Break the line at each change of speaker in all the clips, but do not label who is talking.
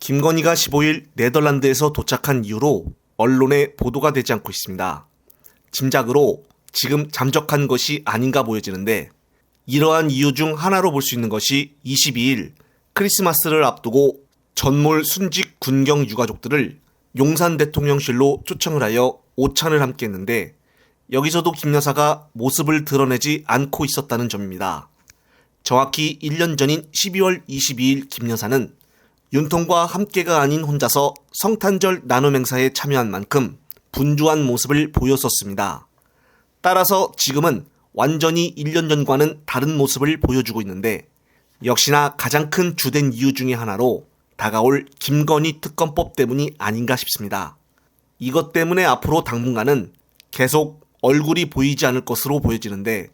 김건희가 15일 네덜란드에서 도착한 이후로 언론에 보도가 되지 않고 있습니다. 짐작으로 지금 잠적한 것이 아닌가 보여지는데, 이러한 이유 중 하나로 볼 수 있는 것이 22일 크리스마스를 앞두고 전몰 순직 군경 유가족들을 용산 대통령실로 초청을 하여 오찬을 함께 했는데, 여기서도 김 여사가 모습을 드러내지 않고 있었다는 점입니다. 정확히 1년 전인 12월 22일 김 여사는 윤통과 함께가 아닌 혼자서 성탄절 나눔 행사에 참여한 만큼 분주한 모습을 보였었습니다. 따라서 지금은 완전히 1년 전과는 다른 모습을 보여주고 있는데, 역시나 가장 큰 주된 이유 중의 하나로 다가올 김건희 특검법 때문이 아닌가 싶습니다. 이것 때문에 앞으로 당분간은 계속 얼굴이 보이지 않을 것으로 보여지는데,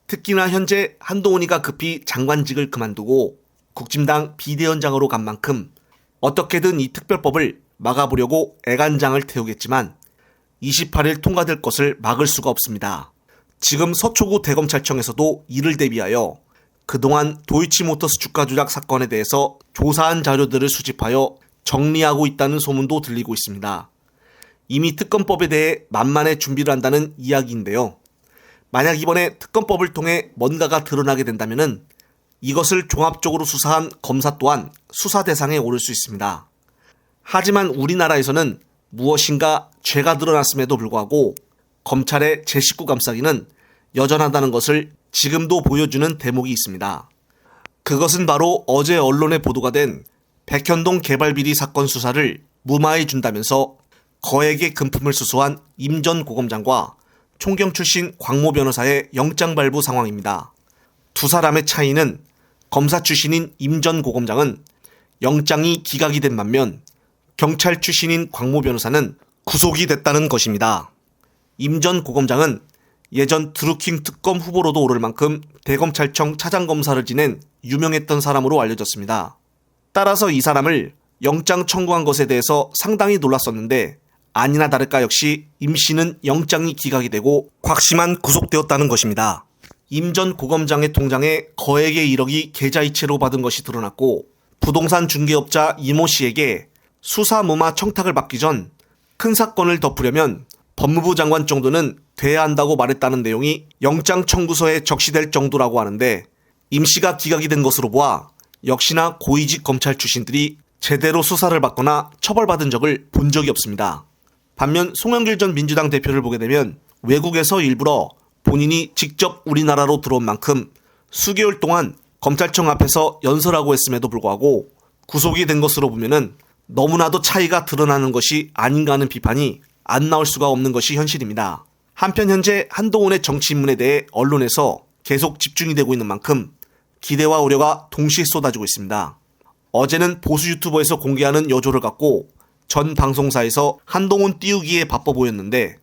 특히나 현재 한동훈이가 급히 장관직을 그만두고 국진당 비대위원장으로 간 만큼 어떻게든 이 특별법을 막아보려고 애간장을 태우겠지만 28일 통과될 것을 막을 수가 없습니다. 지금 서초구 대검찰청에서도 이를 대비하여 그동안 도이치모터스 주가 조작 사건에 대해서 조사한 자료들을 수집하여 정리하고 있다는 소문도 들리고 있습니다. 이미 특검법에 대해 만만의 준비를 한다는 이야기인데요. 만약 이번에 특검법을 통해 뭔가가 드러나게 된다면은 이것을 종합적으로 수사한 검사 또한 수사 대상에 오를 수 있습니다. 하지만 우리나라에서는 무엇인가 죄가 드러났음에도 불구하고 검찰의 제19 감싸기는 여전하다는 것을 지금도 보여주는 대목이 있습니다. 그것은 바로 어제 언론에 보도가 된 백현동 개발비리 사건 수사를 무마해 준다면서 거액의 금품을 수수한 임 전 고검장과 총경 출신 광모 변호사의 영장 발부 상황입니다. 두 사람의 차이는 검사 출신인 임 전 고검장은 영장이 기각이 된 반면 경찰 출신인 광모 변호사는 구속이 됐다는 것입니다. 임 전 고검장은 예전 드루킹 특검 후보로도 오를 만큼 대검찰청 차장검사를 지낸 유명했던 사람으로 알려졌습니다. 따라서 이 사람을 영장 청구한 것에 대해서 상당히 놀랐었는데, 아니나 다를까 역시 임 씨는 영장이 기각이 되고 곽씨만 구속되었다는 것입니다. 임 전 고검장의 통장에 거액의 1억이 계좌이체로 받은 것이 드러났고, 부동산 중개업자 이모 씨에게 수사 무마 청탁을 받기 전 큰 사건을 덮으려면 법무부 장관 정도는 돼야 한다고 말했다는 내용이 영장 청구서에 적시될 정도라고 하는데, 임 씨가 기각이 된 것으로 보아 역시나 고위직 검찰 출신들이 제대로 수사를 받거나 처벌받은 적을 본 적이 없습니다. 반면 송영길 전 민주당 대표를 보게 되면 외국에서 일부러 본인이 직접 우리나라로 들어온 만큼 수개월 동안 검찰청 앞에서 연설하고 했음에도 불구하고 구속이 된 것으로 보면은 너무나도 차이가 드러나는 것이 아닌가 하는 비판이 안 나올 수가 없는 것이 현실입니다. 한편 현재 한동훈의 정치 인문에 대해 언론에서 계속 집중이 되고 있는 만큼 기대와 우려가 동시에 쏟아지고 있습니다. 어제는 보수 유튜버에서 공개하는 여조를 갖고 전 방송사에서 한동훈 띄우기에 바빠 보였는데,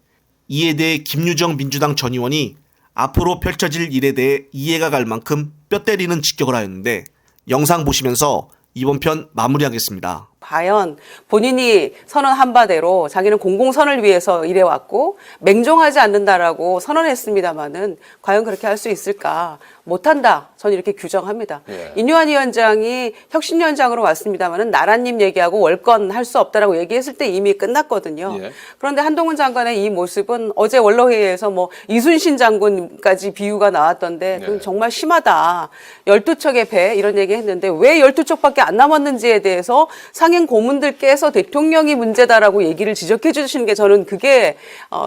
이에 대해 김유정 민주당 전 의원이 앞으로 펼쳐질 일에 대해 이해가 갈 만큼 뼈 때리는 직격을 하였는데, 영상 보시면서 이번 편 마무리하겠습니다.
과연 본인이 선언한 바대로 자기는 공공선을 위해서 일해왔고 맹종하지 않는다라고 선언했습니다마는 과연 그렇게 할 수 있을까? 못한다. 저는 이렇게 규정합니다. 인요한 위원장이 혁신위원장으로 왔습니다마는 나라님 얘기하고 월권 할 수 없다라고 얘기했을 때 이미 끝났거든요. 그런데 한동훈 장관의 이 모습은 어제 원로회의에서 뭐 이순신 장군까지 비유가 나왔던데 그건 정말 심하다. 12척의 배 이런 얘기 했는데 왜 12척밖에 안 남았는지에 대해서 상임 고문들께서 대통령이 문제다라고 얘기를 지적해 주시는 게 저는 그게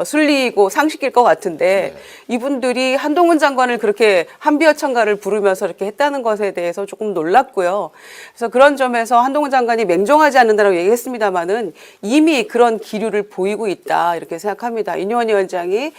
순리이고 상식일 것 같은데, 이분들이 한동훈 장관을 그렇게 한비어천가를 부르면서 이렇게 했다는 것에 대해서 조금 놀랐고요. 그래서 그런 점에서 한동훈 장관이 맹종하지 않는다라고 얘기했습니다마는 이미 그런 기류를 보이고 있다 이렇게 생각합니다. 인요한 위원장이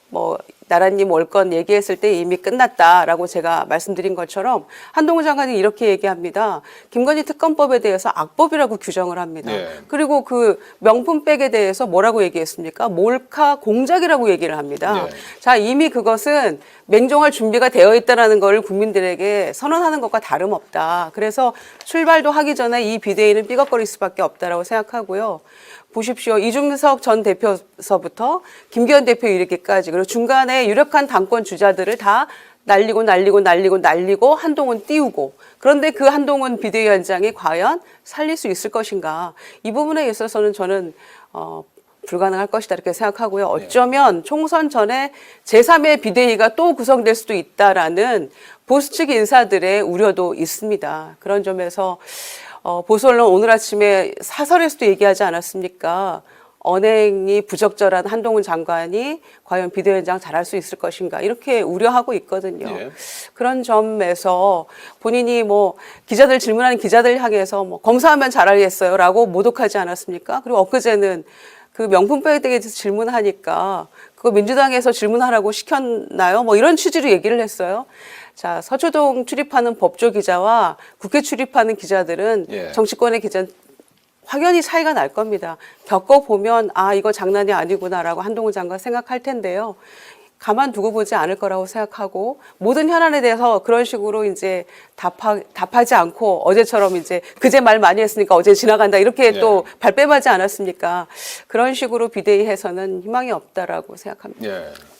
뭐 나라님 월권 얘기했을 때 이미 끝났다라고 제가 말씀드린 것처럼 한동훈 장관이 이렇게 얘기합니다. 김건희 특검법에 대해서 악법이라고 규정을 합니다. 그리고 그 명품백에 대해서 뭐라고 얘기했습니까? 몰카 공작이라고 얘기를 합니다. 자, 이미 그것은 맹종할 준비가 되어 있다는 걸 국민들에게 선언하는 것과 다름없다. 그래서 출발도 하기 전에 이 비대위는 삐걱거릴 수밖에 없다라고 생각하고요. 보십시오. 이준석 전 대표서부터 김기현 대표 이르기까지, 그리고 중간에 유력한 당권 주자들을 다 날리고 한동훈 띄우고 그런데 그 한동훈 비대위원장이 과연 살릴 수 있을 것인가 이 부분에 있어서는 저는 불가능할 것이다 이렇게 생각하고요. 어쩌면 총선 전에 제3의 비대위가 또 구성될 수도 있다라는 보수 측 인사들의 우려도 있습니다. 그런 점에서 보수 언론 오늘 아침에 사설에서도 얘기하지 않았습니까? 언행이 부적절한 한동훈 장관이 과연 비대위원장 잘할 수 있을 것인가 이렇게 우려하고 있거든요.
예.
그런 점에서 본인이 뭐 기자들 질문하는 기자들 향해서 뭐 검사하면 잘하겠어요라고 모독하지 않았습니까? 그리고 엊그제는 그 명품백에 대해서 질문하니까 그거 민주당에서 질문하라고 시켰나요? 뭐 이런 취지로 얘기를 했어요. 자, 서초동 출입하는 법조 기자와 국회 출입하는 기자들은
예.
정치권의 기자는 확연히 차이가 날 겁니다. 겪어보면 아 이거 장난이 아니구나라고 한동훈 장관 생각할 텐데요. 가만두고 보지 않을 거라고 생각하고 모든 현안에 대해서 그런 식으로 이제 답하지 않고 어제처럼 이제 그제 말 많이 했으니까 어제 지나간다 이렇게
예.
또 발뺌하지 않았습니까? 그런 식으로 비대위해서는 희망이 없다라고 생각합니다.
예.